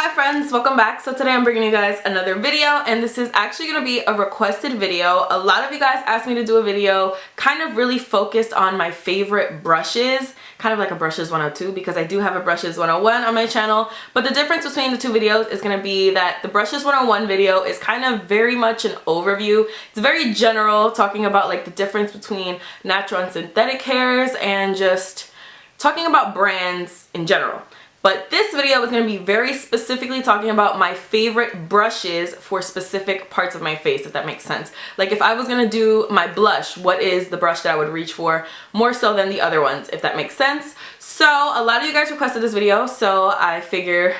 Hi friends, welcome back. So today I'm bringing you guys another video, and this is actually going to be a requested video. A lot of you guys asked me to do a video kind of really focused on my favorite brushes, kind of like a brushes 102, because I do have a brushes 101 on my channel. But the difference between the two videos is going to be that the brushes 101 video is kind of very much an overview. It's very general, talking about like the difference between natural and synthetic hairs and just talking about brands in general. But this video is going to be very specifically talking about my favorite brushes for specific parts of my face, if that makes sense. Like if I was going to do my blush, what is the brush that I would reach for more so than the other ones, if that makes sense. So a lot of you guys requested this video, so I figure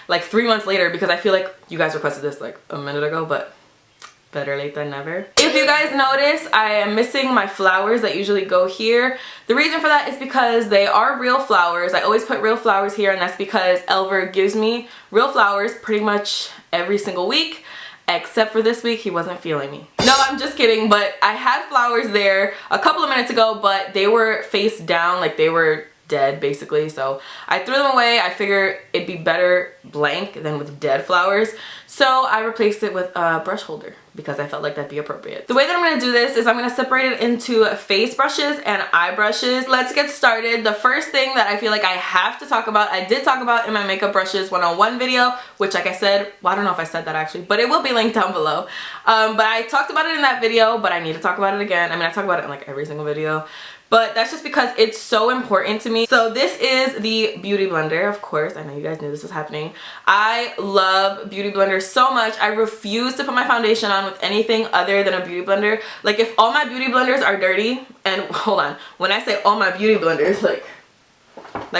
like 3 months later, because I feel like you guys requested this like a minute ago, but better late than never. If you guys notice, I am missing my flowers that usually go here. The reason for that is because they are real flowers. I always put real flowers here, and that's because Elver gives me real flowers pretty much every single week, except for this week. He wasn't feeling me. No, I'm just kidding, but I had flowers there a couple of minutes ago, but they were face down, like they were dead basically, so I threw them away. I figured it'd be better blank than with dead flowers, so I replaced it with a brush holder because I felt like that'd be appropriate. The way that I'm going to do this is I'm going to separate it into face brushes and eye brushes. Let's get started. The first thing that I feel like I have to talk about, I did talk about in my makeup brushes 101 video, which like I said, well, I don't know if I said that actually, but it will be linked down below. But I talked about it in that video, but I need to talk about it again. I mean, I talk about it in like every single video, but that's just because it's so important to me. So this is the Beauty Blender, of course. I know you guys knew this was happening. I love Beauty Blender so much. I refuse to put my foundation on with anything other than a Beauty Blender. Like if all my Beauty Blenders are dirty, and hold on, when I say all my Beauty Blenders, like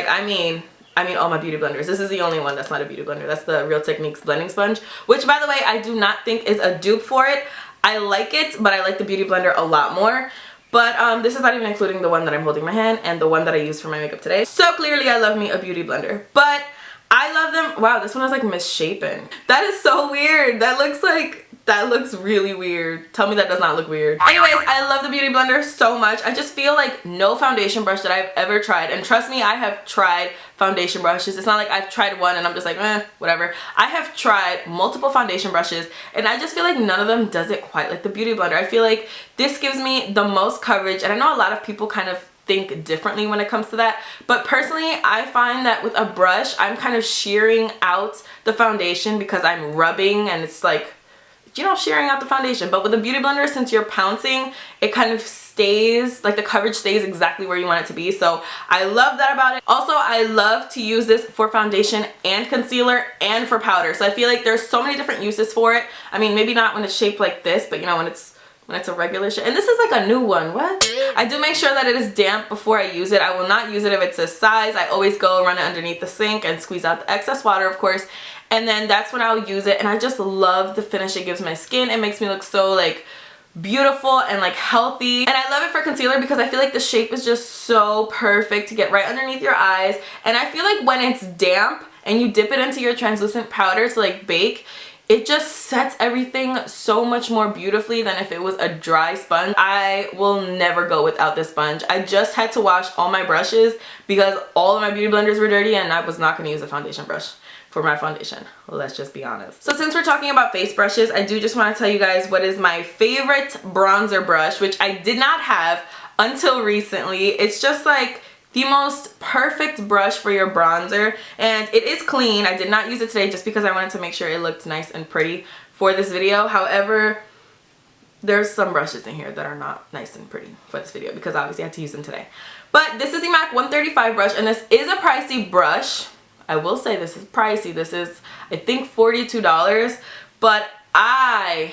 I mean all my Beauty Blenders. This is the only one that's not a Beauty Blender. That's the Real Techniques blending sponge, which by the way, I do not think is a dupe for it. I like it, but I like the Beauty Blender a lot more. But this is not even including the one that I'm holding in my hand and the one that I used for my makeup today. So clearly I love me a Beauty Blender. But I love them. Wow, this one is like misshapen. That is so weird. That looks really weird. Tell me that does not look weird. Anyways, I love the Beauty Blender so much. I just feel like no foundation brush that I've ever tried, and trust me, I have tried foundation brushes. It's not like I've tried one and I'm just like, whatever. I have tried multiple foundation brushes, and I just feel like none of them does it quite like the Beauty Blender. I feel like this gives me the most coverage, and I know a lot of people kind of think differently when it comes to that, but personally I find that with a brush I'm kind of shearing out the foundation because I'm rubbing, and it's like, you know, shearing out the foundation. But with a Beauty Blender, since you're pouncing, it kind of stays, like the coverage stays exactly where you want it to be. So I love that about it. Also, I love to use this for foundation and concealer and for powder. So I feel like there's so many different uses for it. I mean, maybe not when it's shaped like this, but you know, when it's a regular shape. And this is like a new one. What? I do make sure that it is damp before I use it. I will not use it if it's this size. I always go run it underneath the sink and squeeze out the excess water, of course. And then that's when I'll use it. And I just love the finish it gives my skin. It makes me look so like beautiful and like healthy. And I love it for concealer because I feel like the shape is just so perfect to get right underneath your eyes. And I feel like when it's damp and you dip it into your translucent powder to like bake, it just sets everything so much more beautifully than if it was a dry sponge. I will never go without this sponge. I just had to wash all my brushes because all of my Beauty Blenders were dirty, and I was not going to use a foundation brush for my foundation. Well, let's just be honest. So since we're talking about face brushes, I do just want to tell you guys what is my favorite bronzer brush, which I did not have until recently. It's just like the most perfect brush for your bronzer, and it is clean. I did not use it today just because I wanted to make sure it looked nice and pretty for this video. However, there's some brushes in here that are not nice and pretty for this video because obviously I had to use them today. But this is the MAC 135 brush, and this is a pricey brush. I will say this is pricey. This is, I think, $42, but I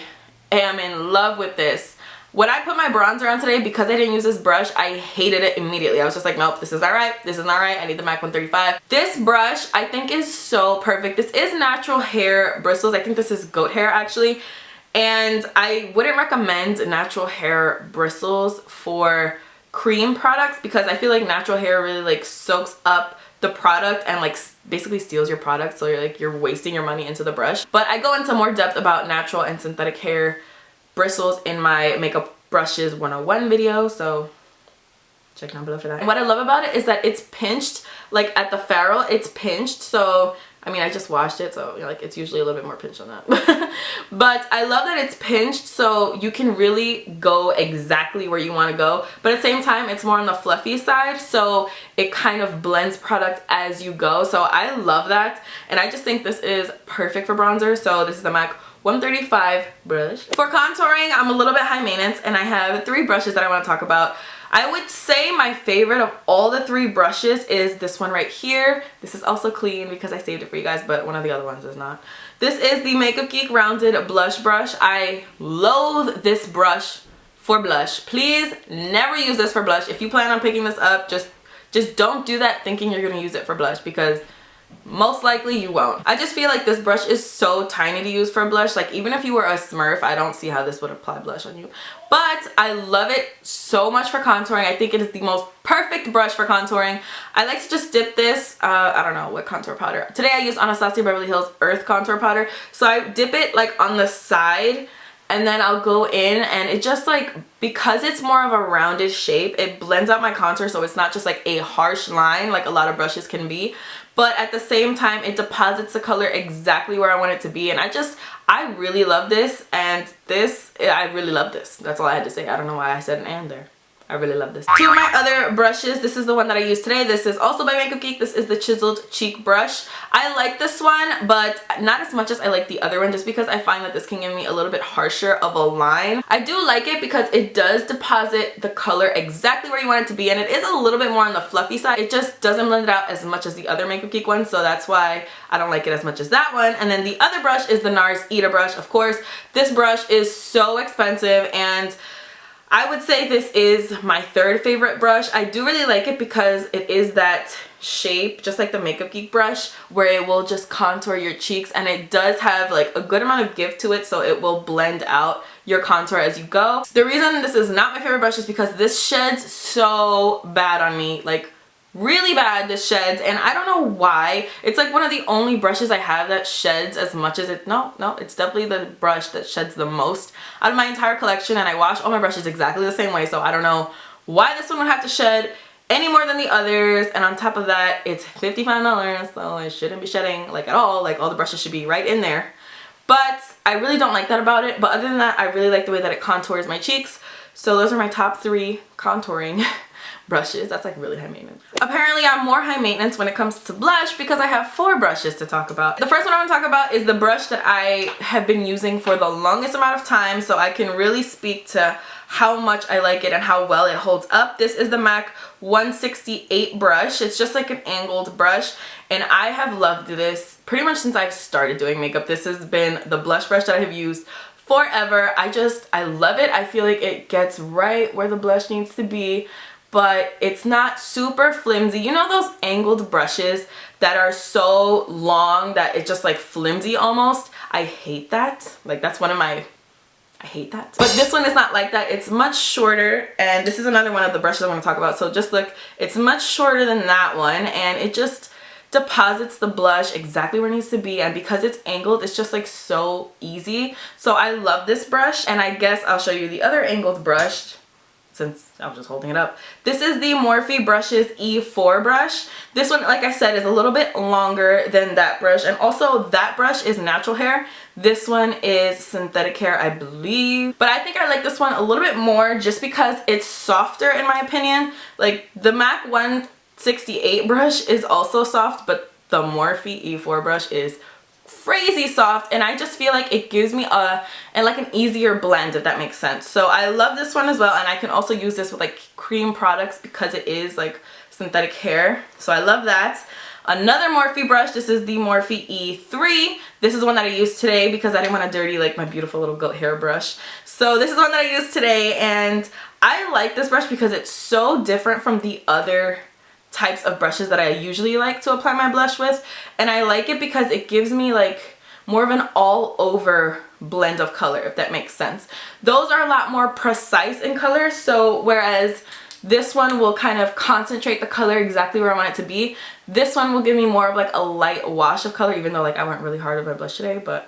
am in love with this. When I put my bronzer on today, because I didn't use this brush, I hated it immediately. I was just like, nope, this is alright. This is not right. I need the MAC 135. This brush, I think, is so perfect. This is natural hair bristles. I think this is goat hair, actually. And I wouldn't recommend natural hair bristles for cream products because I feel like natural hair really like soaks up the product and like basically steals your product, so you're wasting your money into the brush. But I go into more depth about natural and synthetic hair bristles in my makeup brushes 101 video, so check down below for that. And what I love about it is that it's pinched, like at the ferrule it's pinched, so I mean, I just washed it, so like it's usually a little bit more pinched on that. But I love that it's pinched, so you can really go exactly where you want to go. But at the same time, it's more on the fluffy side, so it kind of blends product as you go. So I love that, and I just think this is perfect for bronzer. So this is the MAC 135 brush. For contouring, I'm a little bit high maintenance, and I have 3 brushes that I want to talk about. I would say my favorite of all the 3 brushes is this one right here. This is also clean because I saved it for you guys, but one of the other ones is not. This is the Makeup Geek Rounded Blush Brush. I loathe this brush for blush. Please never use this for blush. If you plan on picking this up, just don't do that thinking you're going to use it for blush, because most likely you won't. I just feel like this brush is so tiny to use for blush. Like even if you were a Smurf, I don't see how this would apply blush on you. But I love it so much for contouring. I think it is the most perfect brush for contouring. I like to just dip this, I don't know what contour powder. Today I used Anastasia Beverly Hills Earth Contour Powder. So I dip it like on the side, and then I'll go in, and it just like, because it's more of a rounded shape, it blends out my contour, so it's not just like a harsh line like a lot of brushes can be. But at the same time, it deposits the color exactly where I want it to be. And I really love this. And I really love this. That's all I had to say. I don't know why I said an and there. I really love this. 2 of my other brushes. This is the one that I used today. This is also by Makeup Geek. This is the Chiseled Cheek Brush. I like this one, but not as much as I like the other one, just because I find that this can give me a little bit harsher of a line. I do like it because it does deposit the color exactly where you want it to be, and it is a little bit more on the fluffy side. It just doesn't blend it out as much as the other Makeup Geek one, so that's why I don't like it as much as that one. And then the other brush is the Nars Ita brush. Of course, this brush is so expensive, and I would say this is my 3rd favorite brush. I do really like it because it is that shape, just like the Makeup Geek brush, where it will just contour your cheeks, and it does have like a good amount of give to it, so it will blend out your contour as you go. The reason this is not my favorite brush is because this sheds so bad on me, like really bad. This sheds, and I don't know why. It's like one of the only brushes I have that sheds as much as it. No, it's definitely the brush that sheds the most out of my entire collection, and I wash all my brushes exactly the same way, so I don't know why this one would have to shed any more than the others. And on top of that, it's $55, so it shouldn't be shedding like at all. Like all the brushes should be right in there, but I really don't like that about it. But other than that, I really like the way that it contours my cheeks. So those are my top 3 contouring brushes. That's like really high maintenance. Apparently I'm more high maintenance when it comes to blush because I have 4 brushes to talk about. The first one I want to talk about is the brush that I have been using for the longest amount of time, so I can really speak to how much I like it and how well it holds up. This is the MAC 168 brush. It's just like an angled brush, and I have loved this pretty much since I've started doing makeup. This has been the blush brush that I have used forever. I love it. I feel like it gets right where the blush needs to be, but it's not super flimsy. You know those angled brushes that are so long that it's just like flimsy almost? I hate that. Like that's one of my, I hate that. But this one is not like that. It's much shorter, and this is another one of the brushes I want to talk about. So just look, it's much shorter than that one, and it just deposits the blush exactly where it needs to be, and because it's angled, it's just like so easy. So I love this brush, and I guess I'll show you the other angled brush since I was just holding it up. This is the Morphe Brushes E4 brush. This one, like I said, is a little bit longer than that brush, and also that brush is natural hair. This one is synthetic hair, I believe. But I think I like this one a little bit more just because it's softer in my opinion. Like the MAC 168 brush is also soft, but the Morphe E4 brush is crazy soft, and I just feel like it gives me like an easier blend, if that makes sense. So I love this one as well, and I can also use this with like cream products because it is like synthetic hair, so I love that. Another Morphe brush, this is the Morphe E3. This is one that I used today because I didn't want to dirty like my beautiful little goat hair brush. So this is one that I used today, and I like this brush because it's so different from the other types of brushes that I usually like to apply my blush with, and I like it because it gives me like more of an all over blend of color, if that makes sense. Those are a lot more precise in color, so whereas this one will kind of concentrate the color exactly where I want it to be, this one will give me more of like a light wash of color, even though like I went really hard with my blush today, but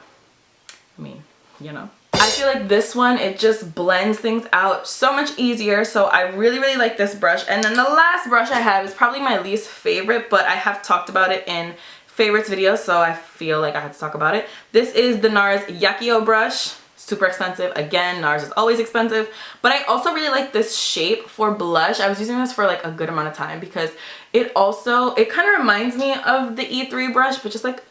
I mean, you know. I feel like this one, it just blends things out so much easier, so I really like this brush. And then the last brush I have is probably my least favorite, but I have talked about it in favorites video, so I feel like I had to talk about it. This is the Nars Yakio brush. Super expensive. Again, Nars is always expensive, but I also really like this shape for blush. I was using this for like a good amount of time because it kind of reminds me of the E3 brush, but just like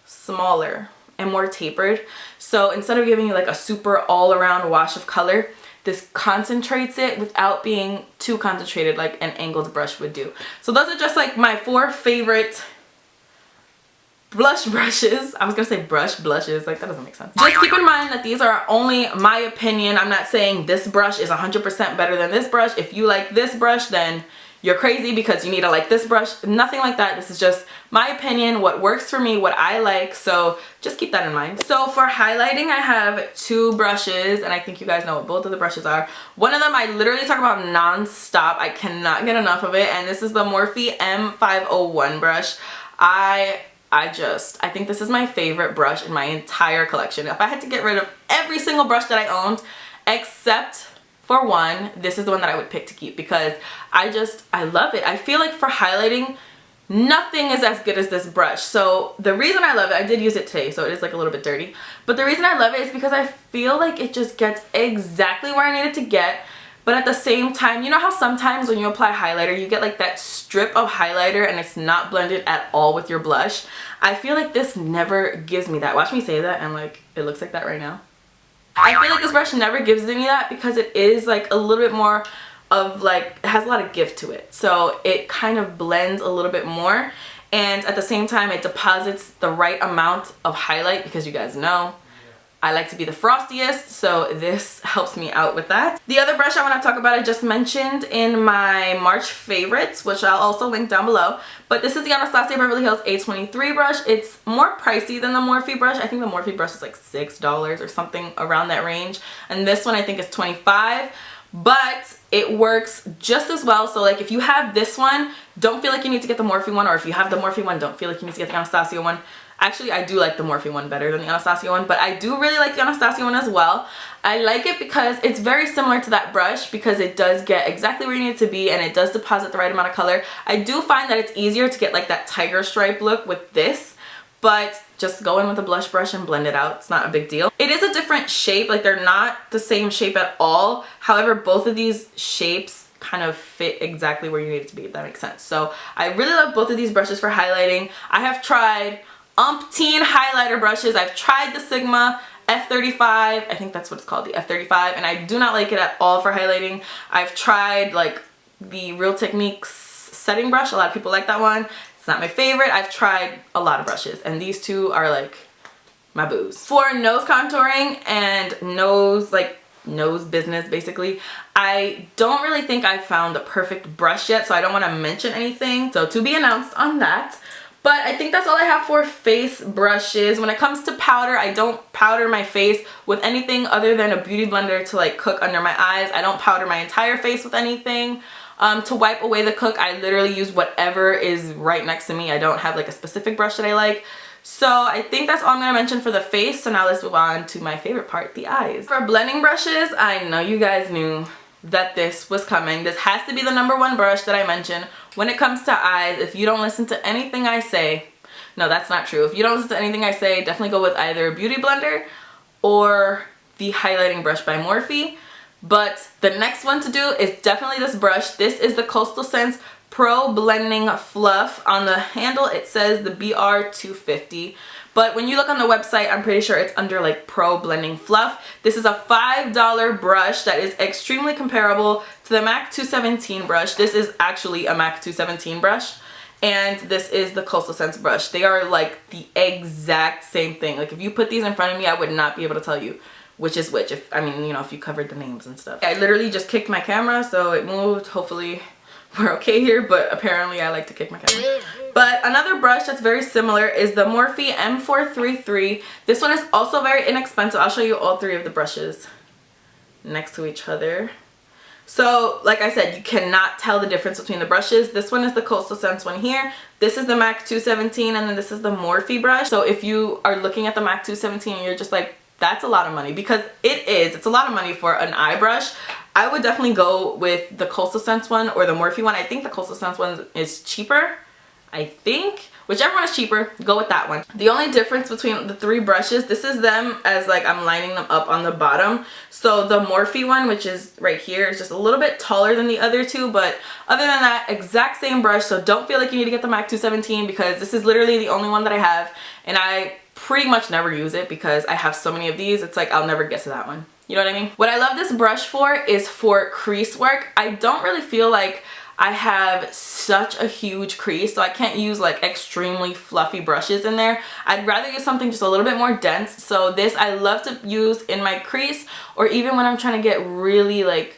smaller and more tapered. So instead of giving you like a super all-around wash of color, this concentrates it without being too concentrated like an angled brush would do. So those are just like my 4 favorite blush brushes. I was gonna say blushes, like that doesn't make sense. Just keep in mind that these are only my opinion. I'm not saying this brush is 100% better than this brush. If you like this brush, then you're crazy because you need to like this brush. Nothing like that. This is just my opinion, what works for me, what I like. So just keep that in mind. So for highlighting, I have 2 brushes, and I think you guys know what both of the brushes are. One of them I literally talk about non-stop. I cannot get enough of it, and this is the Morphe M501 brush. I think this is my favorite brush in my entire collection. If I had to get rid of every single brush that I owned, except for one, this is the one that I would pick to keep because I love it. I feel like for highlighting, nothing is as good as this brush. So the reason I love it, I did use it today, so it is like a little bit dirty, but the reason I love it is because I feel like it just gets exactly where I need it to get. But at the same time, you know how sometimes when you apply highlighter, you get like that strip of highlighter and it's not blended at all with your blush? I feel like this never gives me that. Watch me say that and like it looks like that right now. I feel like this brush never gives me that because it is like a little bit more of like, it has a lot of give to it. So it kind of blends a little bit more, and at the same time it deposits the right amount of highlight because you guys know I like to be the frostiest, so this helps me out with that. The other brush I want to talk about, I just mentioned in my March favorites, which I'll also link down below, but this is the Anastasia Beverly Hills A23 brush. It's more pricey than the Morphe brush. I think the Morphe brush is like $6 or something around that range, and this one I think is $25, but it works just as well. So like if you have this one, don't feel like you need to get the Morphe one, or if you have the Morphe one, don't feel like you need to get the Anastasia one. Actually, I do like the Morphe one better than the Anastasia one, but I do really like the Anastasia one as well. I like it because it's very similar to that brush because it does get exactly where you need it to be and it does deposit the right amount of color. I do find that it's easier to get like that tiger stripe look with this, but just go in with a blush brush and blend it out. It's not a big deal. It is a different shape, like they're not the same shape at all. However, both of these shapes kind of fit exactly where you need it to be, if that makes sense. So I really love both of these brushes for highlighting. I have tried umpteen highlighter brushes. I've tried the Sigma F35, I think that's what it's called, the F35, and I do not like it at all for highlighting. I've tried like the Real Techniques setting brush. A lot of people like that one. It's not my favorite. I've tried a lot of brushes, and these two are like my boos. For nose contouring and nose business basically, I don't really think I found the perfect brush yet, so I don't want to mention anything. So to be announced on that. But I think that's all I have for face brushes. When it comes to powder, I don't powder my face with anything other than a beauty blender to like cook under my eyes. I don't powder my entire face with anything. To wipe away the cook, I literally use whatever is right next to me. I don't have like a specific brush that I like. So I think that's all I'm going to mention for the face. So now let's move on to my favorite part, the eyes. For blending brushes, I know you guys knew that this was coming. This has to be the #1 brush that I mention when it comes to eyes. If you don't listen to anything I say, no, that's not true. If you don't listen to anything I say, definitely go with either a beauty blender or the highlighting brush by Morphe. But the next one to do is definitely this brush. This is the Coastal Scents Pro Blending Fluff. On the handle it says the BR250, but when you look on the website, I'm pretty sure it's under like Pro Blending Fluff. This is a $5 brush that is extremely comparable to the MAC 217 brush. This is actually a MAC 217 brush, and this is the Coastal Scents brush. They are like the exact same thing. Like if you put these in front of me, I would not be able to tell you which is which. If I mean, you know, if you covered the names and stuff. I literally just kicked my camera, so it moved. Hopefully we're okay here, but apparently I like to kick my camera. But another brush that's very similar is the Morphe M433. This one is also very inexpensive. I'll show you all 3 of the brushes next to each other. So like I said, you cannot tell the difference between the brushes. This one is the Coastal Scents one here. This is the MAC 217, and then this is the Morphe brush. So if you are looking at the MAC 217 and you're just like, that's a lot of money, because it's a lot of money for an eye brush, I would definitely go with the Coastal Scents one or the Morphe one. I think the Coastal Scents one is cheaper, I think. whichever one is cheaper, go with that one. The only difference between the three brushes, this is them as like I'm lining them up on the bottom. So the Morphe one, which is right here, is just a little bit taller than the other two, but other than that, exact same brush. So don't feel like you need to get the MAC 217 because this is literally the only one that I have, and I pretty much never use it because I have so many of these. It's like I'll never get to that one. You know what I mean? What I love this brush for is for crease work. I don't really feel like I have such a huge crease, so I can't use like extremely fluffy brushes in there. I'd rather use something just a little bit more dense. So this I love to use in my crease, or even when I'm trying to get really like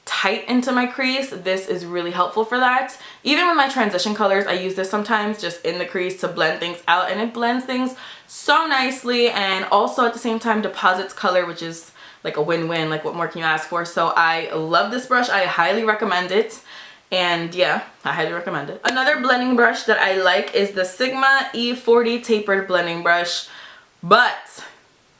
tight into my crease, this is really helpful for that. Even with my transition colors, I use this sometimes just in the crease to blend things out, and it blends things so nicely, and also at the same time deposits color, which is like a win-win. Like what more can you ask for? So I love this brush. I highly recommend it. And yeah, I highly recommend it. Another blending brush that I like is the Sigma E40 tapered blending brush. But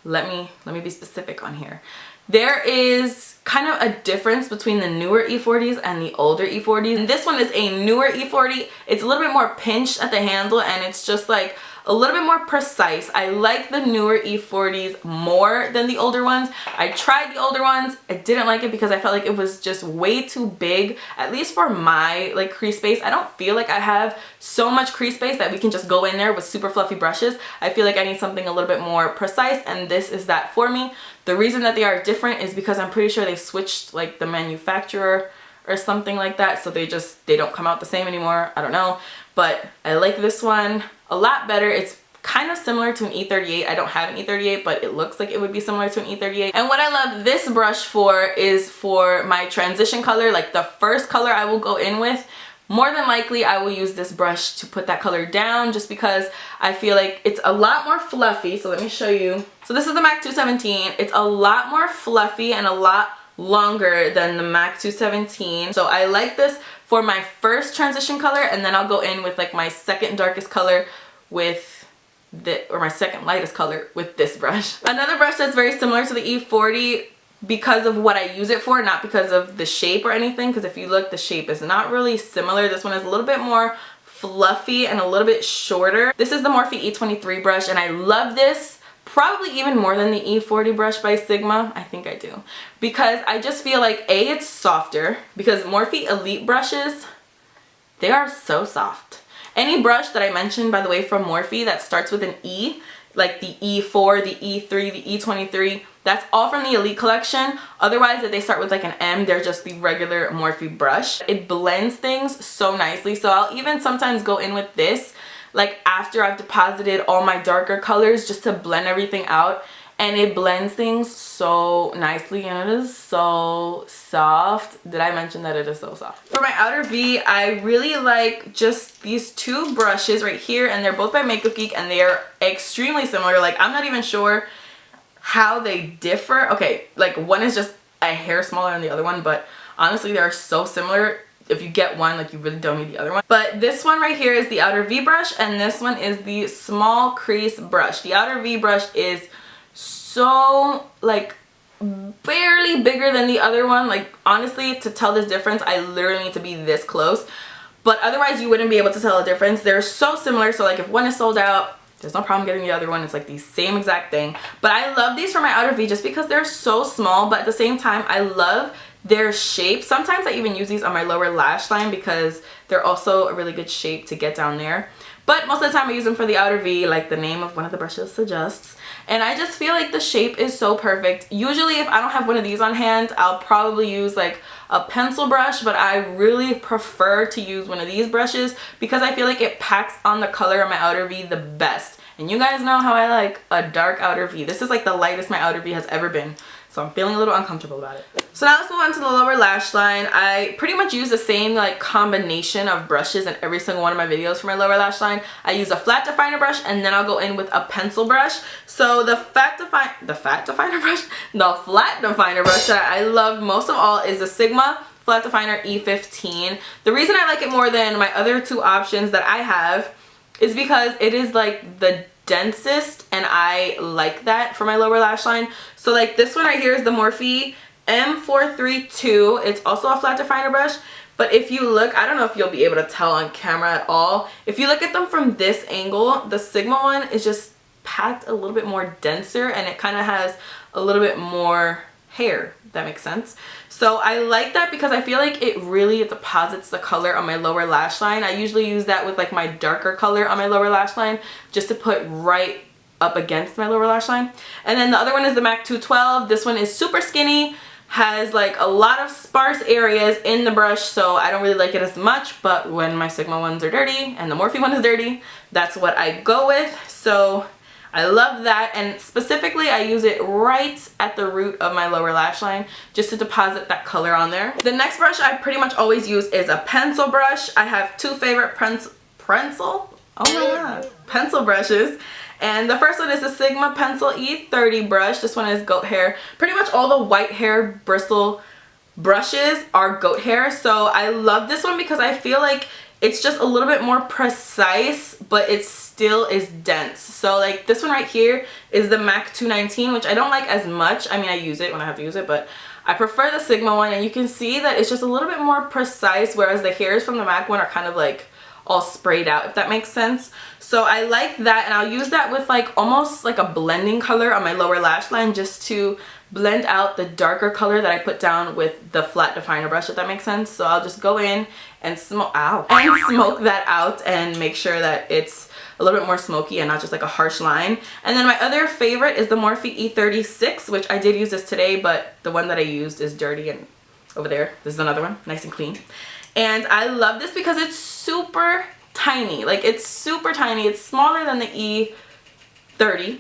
let me be specific on here. There is kind of a difference between the newer E40s and the older E40s. And this one is a newer E40. It's a little bit more pinched at the handle, and it's just like a little bit more precise. I like the newer E40s more than the older ones. I tried the older ones. I didn't like it because I felt like it was just way too big, at least for my like crease space. I don't feel like I have so much crease space that we can just go in there with super fluffy brushes. I feel like I need something a little bit more precise, and this is that for me. The reason that they are different is because I'm pretty sure they switched like the manufacturer or something like that, so they don't come out the same anymore. I don't know, but I like this one a lot better. It's kind of similar to an E38. I don't have an E38, but it looks like it would be similar to an E38. And what I love this brush for is for my transition color, like the first color I will go in with. More than likely I will use this brush to put that color down, just because I feel like it's a lot more fluffy. So let me show you. So this is the MAC 217. It's a lot more fluffy and a lot longer than the MAC 217. So I like this for my first transition color, and then I'll go in with like my second darkest color with my second lightest color with this brush. Another brush that's very similar to the E40 because of what I use it for, not because of the shape or anything, because if you look, the shape is not really similar. This one is a little bit more fluffy and a little bit shorter. This is the Morphe E23 brush, and I love this probably even more than the E40 brush by Sigma. I think I do, because I just feel like A, it's softer, because Morphe Elite brushes, they are so soft. Any brush that I mentioned, by the way, from Morphe that starts with an E, like the E4, the E3, the E23, that's all from the Elite collection. Otherwise, if they start with like an M, they're just the regular Morphe brush. It blends things so nicely. So I'll even sometimes go in with this like after I've deposited all my darker colors, just to blend everything out, and it blends things so nicely, and it is so soft. Did I mention that it is so soft? For my outer V, I really like just these two brushes right here, and they're both by Makeup Geek, and they are extremely similar. Like, I'm not even sure how they differ. Okay, like one is just a hair smaller than the other one, but honestly, they are so similar. If you get one, like, you really don't need the other one. But this one right here is the outer V brush, and this one is the small crease brush. The outer V brush is so like barely bigger than the other one. Like, honestly, to tell this difference, I literally need to be this close, but otherwise you wouldn't be able to tell a difference. They're so similar, so like if one is sold out, there's no problem getting the other one. It's like the same exact thing. But I love these for my outer V just because they're so small, but at the same time I love their shape. Sometimes I even use these on my lower lash line because they're also a really good shape to get down there. But most of the time I use them for the outer V, like the name of one of the brushes suggests. And I just feel like the shape is so perfect. Usually if I don't have one of these on hand, I'll probably use like a pencil brush, but I really prefer to use one of these brushes because I feel like it packs on the color of my outer V the best. And you guys know how I like a dark outer V. This is like the lightest my outer V has ever been. So I'm feeling a little uncomfortable about it. So now let's move on to the lower lash line. I pretty much use the same like combination of brushes in every single one of my videos for my lower lash line. I use a flat definer brush, and then I'll go in with a pencil brush. So the flat definer brush that I love most of all is the Sigma Flat Definer E15. The reason I like it more than my other two options that I have is because it is like the densest, and I like that for my lower lash line. So like this one right here is the Morphe M432. It's also a flat definer brush, But if you look, I don't know if you'll be able to tell on camera at all. If you look at them from this angle, the Sigma one is just packed a little bit more denser, and it kind of has a little bit more hair, if that makes sense. So I like that because I feel like it really deposits the color on my lower lash line. I usually use that with like my darker color on my lower lash line, just to put right up against my lower lash line. And then the other one is the MAC 212. This one is super skinny, has like a lot of sparse areas in the brush, so I don't really like it as much. But when my Sigma ones are dirty and the Morphe one is dirty, that's what I go with. So I love that, and specifically I use it right at the root of my lower lash line just to deposit that color on there. The next brush I pretty much always use is a pencil brush. I have two favorite pencil brushes, and the first one is the Sigma Pencil E30 brush. This one is goat hair. Pretty much all the white hair bristle brushes are goat hair, so I love this one because I feel like it's just a little bit more precise, but it still is dense. So like this one right here is the MAC 219, which I don't like as much. I mean, I use it when I have to use it, but I prefer the Sigma one, and you can see that it's just a little bit more precise, whereas the hairs from the MAC one are kind of like all sprayed out, if that makes sense. So I like that, and I'll use that with like almost like a blending color on my lower lash line just to blend out the darker color that I put down with the flat definer brush, if that makes sense. So I'll just go in and smoke that out and make sure that it's a little bit more smoky and not just like a harsh line. And then my other favorite is the Morphe E36, which I did use this today, but the one that I used is dirty, and over there, this is another one, nice and clean. And I love this because it's super tiny. Like, it's super tiny. It's smaller than the E30.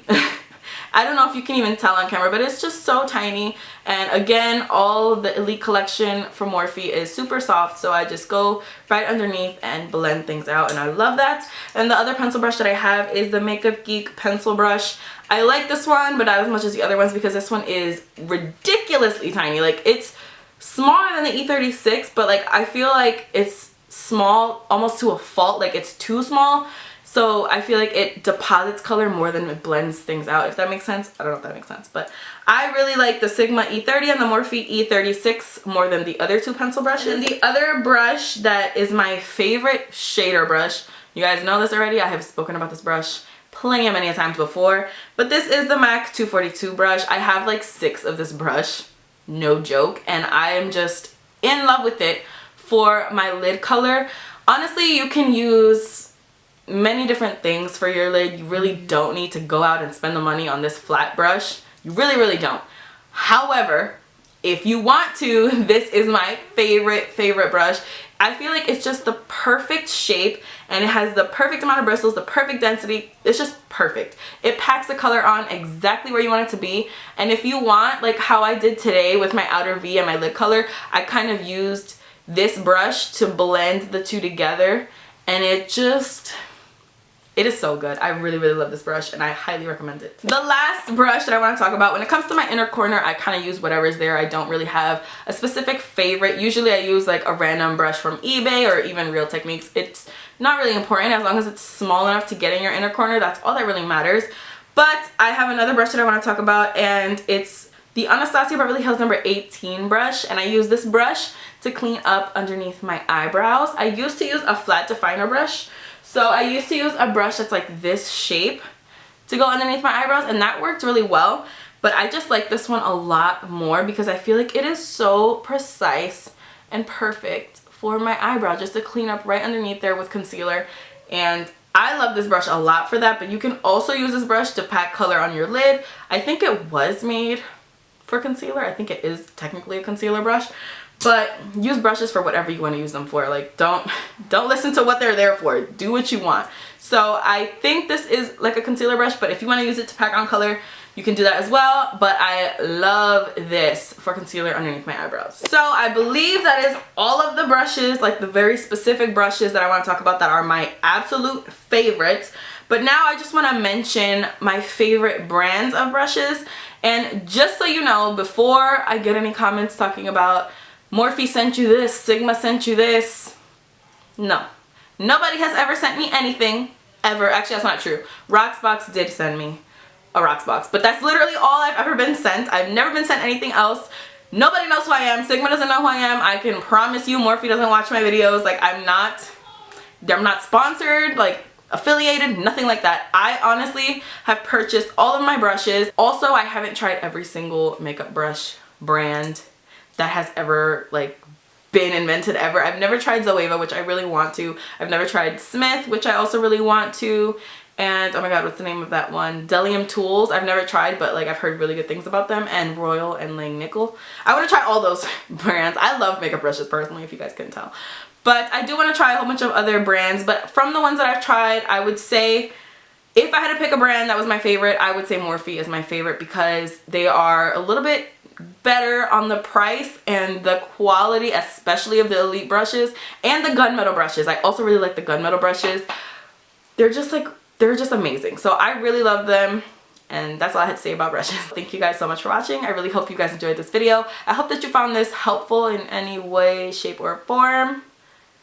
I don't know if you can even tell on camera, but it's just so tiny. And again, all the Elite collection from Morphe is super soft, so I just go right underneath and blend things out, and I love that. And the other pencil brush that I have is the Makeup Geek pencil brush. I like this one, but not as much as the other ones because this one is ridiculously tiny. Like, it's smaller than the E36, but like I feel like it's small almost to a fault. Like, it's too small. So I feel like it deposits color more than it blends things out, if that makes sense. I don't know if that makes sense, but I really like the Sigma E30 and the Morphe E36 more than the other two pencil brushes. And the other brush that is my favorite shader brush, you guys know this already, I have spoken about this brush plenty of many times before, but this is the MAC 242 brush. I have like 6 of this brush, no joke, and I am just in love with it for my lid color. Honestly, you can use many different things for your lid. You really don't need to go out and spend the money on this flat brush. You really don't. However, if you want to, this is my favorite brush. I feel like it's just the perfect shape, and it has the perfect amount of bristles, the perfect density. It's just perfect. It packs the color on exactly where you want it to be. And if you want, like how I did today with my outer V and my lid color, I kind of used this brush to blend the two together, and it is so good. I really love this brush, and I highly recommend it. The last brush that I want to talk about, when it comes to my inner corner, I kind of use whatever is there. I don't really have a specific favorite. Usually I use like a random brush from eBay or even Real Techniques. It's not really important as long as it's small enough to get in your inner corner. That's all that really matters. But I have another brush that I want to talk about, and it's the Anastasia Beverly Hills number 18 brush, and I use this brush to clean up underneath my eyebrows. I used to use a flat definer brush. So I used to use a brush that's like this shape to go underneath my eyebrows, and that worked really well. But I just like this one a lot more because I feel like it is so precise and perfect for my eyebrow, just to clean up right underneath there with concealer. And I love this brush a lot for that, but you can also use this brush to pack color on your lid. I think it was made for concealer. I think it is technically a concealer brush. But use brushes for whatever you want to use them for. Like, don't listen to what they're there for. Do what you want. So I think this is like a concealer brush, but if you want to use it to pack on color, you can do that as well. But I love this for concealer underneath my eyebrows. So I believe that is all of the brushes, like the very specific brushes that I want to talk about that are my absolute favorites. But now I just want to mention my favorite brands of brushes. And just so you know, before I get any comments talking about Morphe sent you this, Sigma sent you this. No. Nobody has ever sent me anything, ever. Actually, that's not true. Roxbox did send me a Roxbox, but that's literally all I've ever been sent. I've never been sent anything else. Nobody knows who I am. Sigma doesn't know who I am. I can promise you Morphe doesn't watch my videos. Like, I'm not sponsored, like affiliated, nothing like that. I honestly have purchased all of my brushes. Also, I haven't tried every single makeup brush brand that has ever like been invented ever. I've never tried Zoeva, which I really want to. I've never tried Smith, which I also really want to. And oh my god, what's the name of that one? Delium Tools. I've never tried, but like I've heard really good things about them. And Royal and Langnickel. I want to try all those brands. I love makeup brushes personally, if you guys couldn't tell. But I do want to try a whole bunch of other brands. But from the ones that I've tried, I would say if I had to pick a brand that was my favorite, I would say Morphe is my favorite because they are a little bit better on the price and the quality, especially of the Elite brushes and the gunmetal brushes. I also really like the gunmetal brushes. They're just amazing. So I really love them. And that's all I had to say about brushes. Thank you guys so much for watching. I really hope you guys enjoyed this video. I hope that you found this helpful in any way, shape, or form.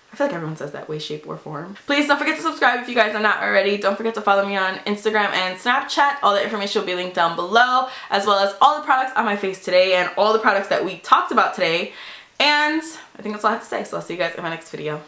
I feel like everyone says that, way, shape, or form. Please don't forget to subscribe if you guys are not already. Don't forget to follow me on Instagram and Snapchat. All the information will be linked down below, as well as all the products on my face today and all the products that we talked about today. And I think that's all I have to say. So I'll see you guys in my next video.